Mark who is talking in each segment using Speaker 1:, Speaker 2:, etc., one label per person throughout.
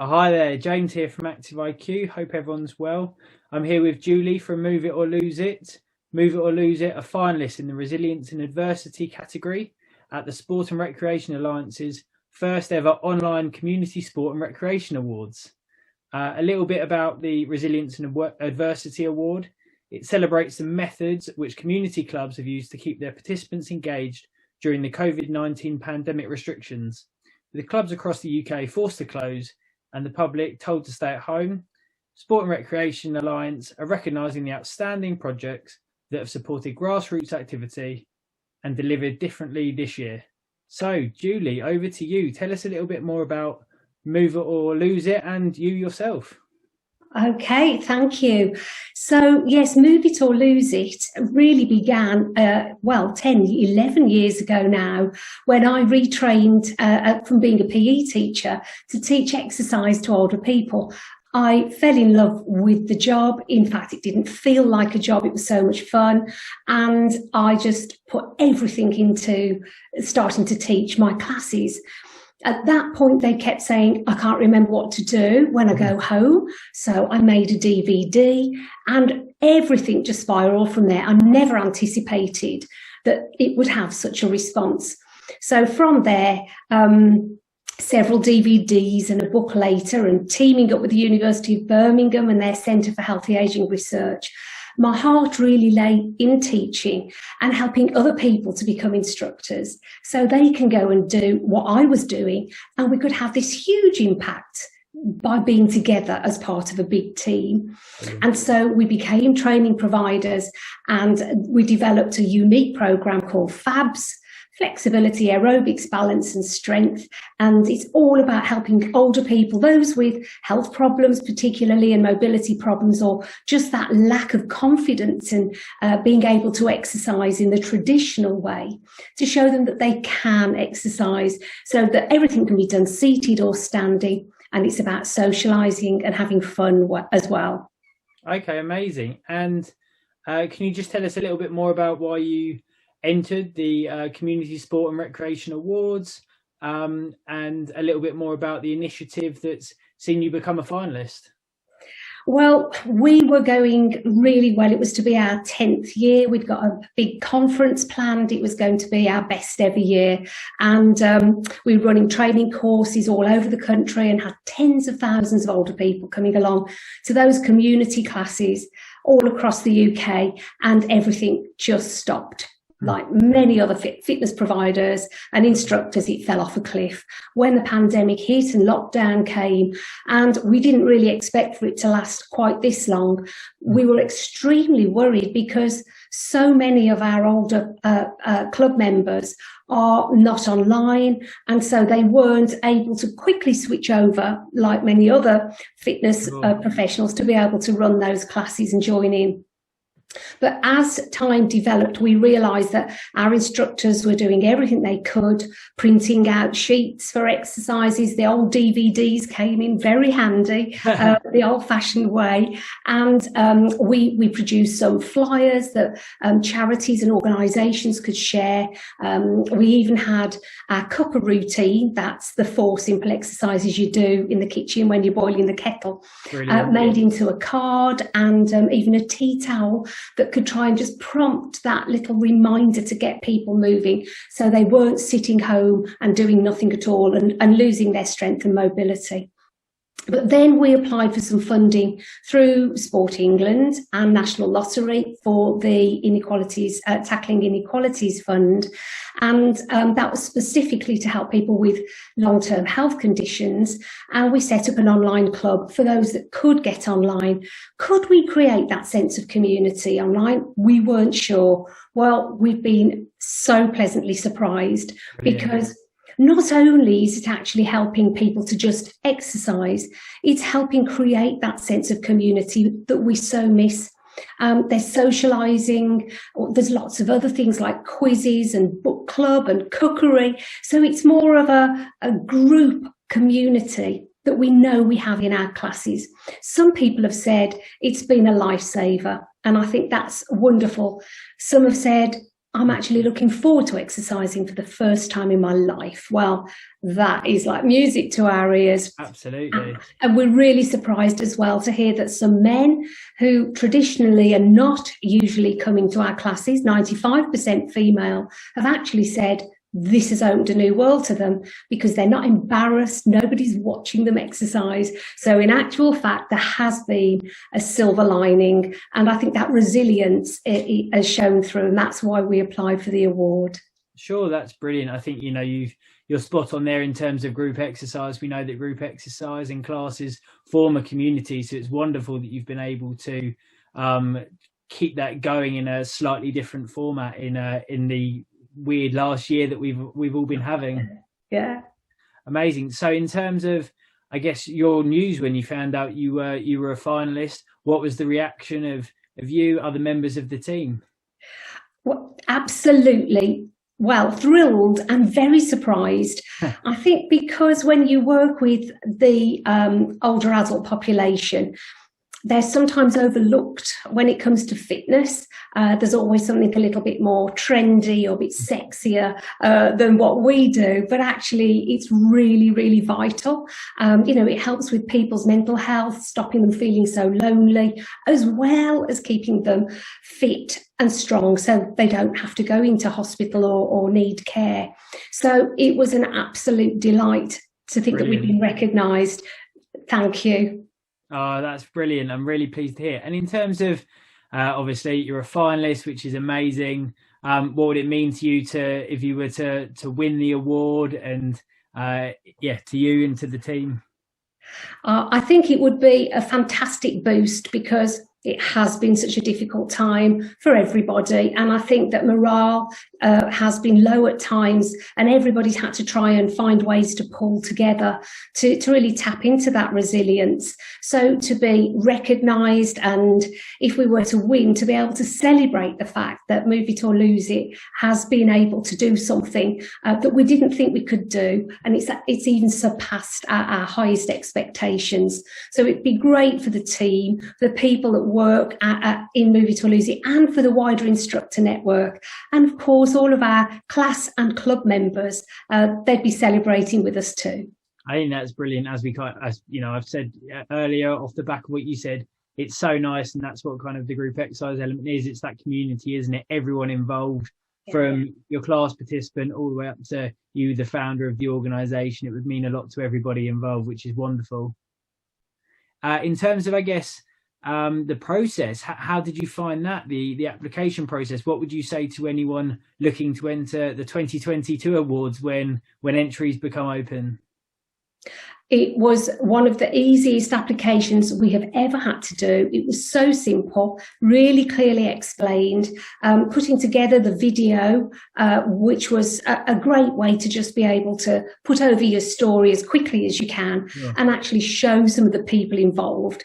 Speaker 1: Hi there, James here from Active IQ. Hope everyone's well. I'm here with Julie from Move It or Lose It. Move It or Lose It, a finalist in the Resilience and Adversity category at the Sport and Recreation Alliance's first ever online Community Sport and Recreation Awards. A little bit about the Resilience and Adversity Award. It celebrates the methods which community clubs have used to keep their participants engaged during the COVID-19 pandemic restrictions. With the clubs across the UK forced to close and the public told to stay at home, Sport and Recreation Alliance are recognising the outstanding projects that have supported grassroots activity and delivered differently this year. So, Julie, over to you. Tell us a little bit more about Move It or Lose It and you yourself.
Speaker 2: Okay, thank you. So yes, Move It or Lose It really began, 11 years ago now, when I retrained from being a PE teacher to teach exercise to older people. I fell in love with the job. In fact, it didn't feel like a job. It was so much fun. And I just put everything into starting to teach my classes. At that point, they kept saying, I can't remember what to do when I go home. So I made a DVD and everything just spiraled from there. I never anticipated that it would have such a response. So from there, several DVDs and a book later, and teaming up with the University of Birmingham and their Centre for Healthy Ageing Research, my heart really lay in teaching and helping other people to become instructors so they can go and do what I was doing, and we could have this huge impact by being together as part of a big team. And so we became training providers and we developed a unique program called FABS, Flexibility, Aerobics, Balance and Strength. And it's all about helping older people, those with health problems particularly and mobility problems, or just that lack of confidence in being able to exercise in the traditional way, to show them that they can exercise so that everything can be done seated or standing. And it's about socialising and having fun as well.
Speaker 1: Okay, amazing. And can you just tell us a little bit more about why you entered the Community Sport and Recreation Awards, and a little bit more about the initiative that's seen you become a finalist?
Speaker 2: Well, we were going really well. It was to be our 10th year. We'd got a big conference planned. It was going to be our best ever year. And we were running training courses all over the country and had tens of thousands of older people coming along to those community classes all across the UK, and everything just stopped. Like many other fitness providers and instructors, it fell off a cliff when the pandemic hit and lockdown came, and we didn't really expect for it to last quite this long. We were extremely worried because so many of our older club members are not online, and so they weren't able to quickly switch over like many other fitness professionals to be able to run those classes and join in. But as time developed, we realised that our instructors were doing everything they could, printing out sheets for exercises. The old DVDs came in very handy, the old-fashioned way. And we produced some flyers that charities and organisations could share. We even had our cuppa routine, that's the 4 simple exercises you do in the kitchen when you're boiling the kettle, made into a card, and even a tea towel that could try and just prompt that little reminder to get people moving so they weren't sitting home and doing nothing at all and losing their strength and mobility. But then we applied for some funding through Sport England and National Lottery for the Inequalities, Tackling Inequalities Fund. And that was specifically to help people with long-term health conditions. And we set up an online club for those that could get online. Could we create that sense of community online? We weren't sure. Well, we've been so pleasantly surprised because not only is it actually helping people to just exercise, it's helping create that sense of community that we so miss. There's socialising, there's lots of other things like quizzes and book club and cookery. So it's more of a group community that we know we have in our classes. Some people have said it's been a lifesaver, and I think that's wonderful. Some have said I'm actually looking forward to exercising for the first time in my life. Well, that is like music to our ears.
Speaker 1: Absolutely.
Speaker 2: And we're really surprised as well to hear that some men who traditionally are not usually coming to our classes, 95% female, have actually said, this has opened a new world to them because they're not embarrassed. Nobody's watching them exercise. So in actual fact, there has been a silver lining. And I think that resilience it has shown through. And that's why we applied for the award.
Speaker 1: Sure, that's brilliant. I think, you're spot on there in terms of group exercise. We know that group exercise and classes form a community. So it's wonderful that you've been able to keep that going in a slightly different format in the weird last year that we've all been having.
Speaker 2: Yeah,
Speaker 1: amazing. So in terms of, I guess, your news when you found out you were a finalist, what was the reaction of you, other members of the team?
Speaker 2: Well, absolutely. Well, thrilled and very surprised. I think because when you work with the older adult population, they're sometimes overlooked when it comes to fitness. There's always something a little bit more trendy or a bit sexier than what we do, but actually it's really, really vital. It helps with people's mental health, stopping them feeling so lonely, as well as keeping them fit and strong so they don't have to go into hospital or need care. So it was an absolute delight to think that we've been recognised. Thank you.
Speaker 1: Oh, that's brilliant. I'm really pleased to hear. And in terms of, obviously, you're a finalist, which is amazing. What would it mean to you if you were to win the award and, to you and to the team?
Speaker 2: I think it would be a fantastic boost because it has been such a difficult time for everybody. And I think that morale has been low at times and everybody's had to try and find ways to pull together to really tap into that resilience. So to be recognised and if we were to win, to be able to celebrate the fact that Move It or Lose It has been able to do something that we didn't think we could do. And it's even surpassed our highest expectations. So it'd be great for the team, for the people that work in Move It or Lose It and for the wider instructor network. And of course, all of our class and club members, they'd be celebrating with us too.
Speaker 1: I think that's brilliant. As I've said earlier off the back of what you said, it's so nice. And that's what kind of the group exercise element is. It's that community, isn't it? Everyone involved from your class participant all the way up to you, the founder of the organisation. It would mean a lot to everybody involved, which is wonderful. In terms of, I guess, the process, how did you find that, the application process? What would you say to anyone looking to enter the 2022 awards when entries become open?
Speaker 2: It was one of the easiest applications we have ever had to do. It was so simple, really clearly explained, putting together the video, which was a great way to just be able to put over your story as quickly as you can and actually show some of the people involved.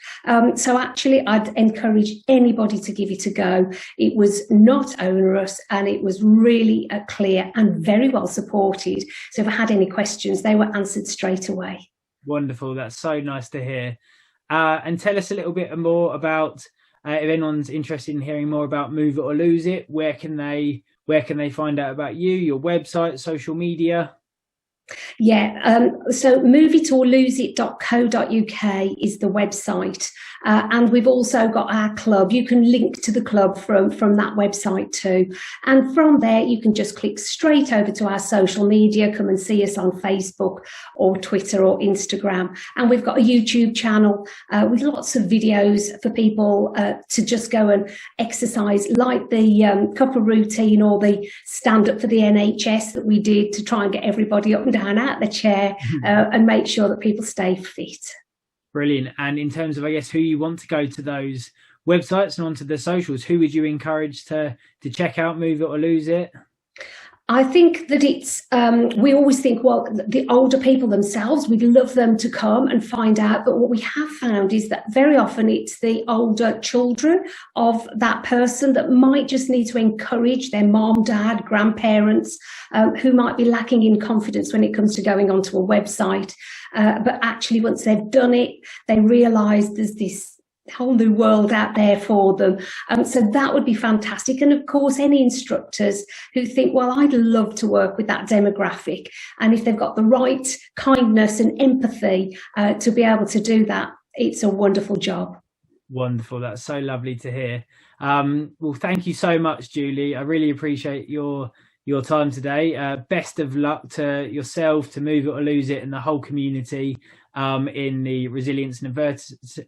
Speaker 2: So actually, I'd encourage anybody to give it a go. It was not onerous and it was really clear and very well supported. So if I had any questions, they were answered straight away.
Speaker 1: Wonderful. That's so nice to hear. And tell us a little bit more about, if anyone's interested in hearing more about Move It or Lose It, where can they find out about you, your website, social media?
Speaker 2: So moveitorloseit.co.uk is the website. And we've also got our club. You can link to the club from that website too. And from there, you can just click straight over to our social media. Come and see us on Facebook or Twitter or Instagram. And we've got a YouTube channel with lots of videos for people to just go and exercise, like the couple routine or the stand up for the NHS that we did to try and get everybody up and down out the chair and make sure that people stay fit.
Speaker 1: Brilliant. And in terms of, I guess, who you want to go to those websites and onto the socials, who would you encourage to check out Move It or Lose It?
Speaker 2: I think that it's, we always think, well, the older people themselves, we'd love them to come and find out. But what we have found is that very often it's the older children of that person that might just need to encourage their mom, dad, grandparents, who might be lacking in confidence when it comes to going onto a website. But actually, once they've done it, they realise there's this whole new world out there for them. So that would be fantastic. And of course, any instructors who think, well, I'd love to work with that demographic. And if they've got the right kindness and empathy to be able to do that, it's a wonderful job.
Speaker 1: Wonderful. That's so lovely to hear. Well, thank you so much, Julie. I really appreciate your time today. Best of luck to yourself, to Move It or Lose It, and the whole community in the resilience and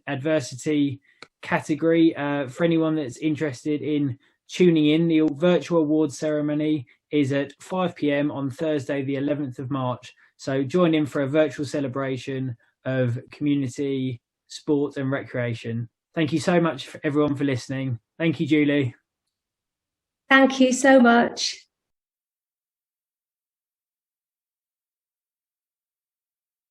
Speaker 1: adversity category. For anyone that's interested in tuning in, the virtual awards ceremony is at 5 p.m. on Thursday, the 11th of March. So join in for a virtual celebration of community, sport and recreation. Thank you so much, everyone, for listening. Thank you, Julie.
Speaker 2: Thank you so much.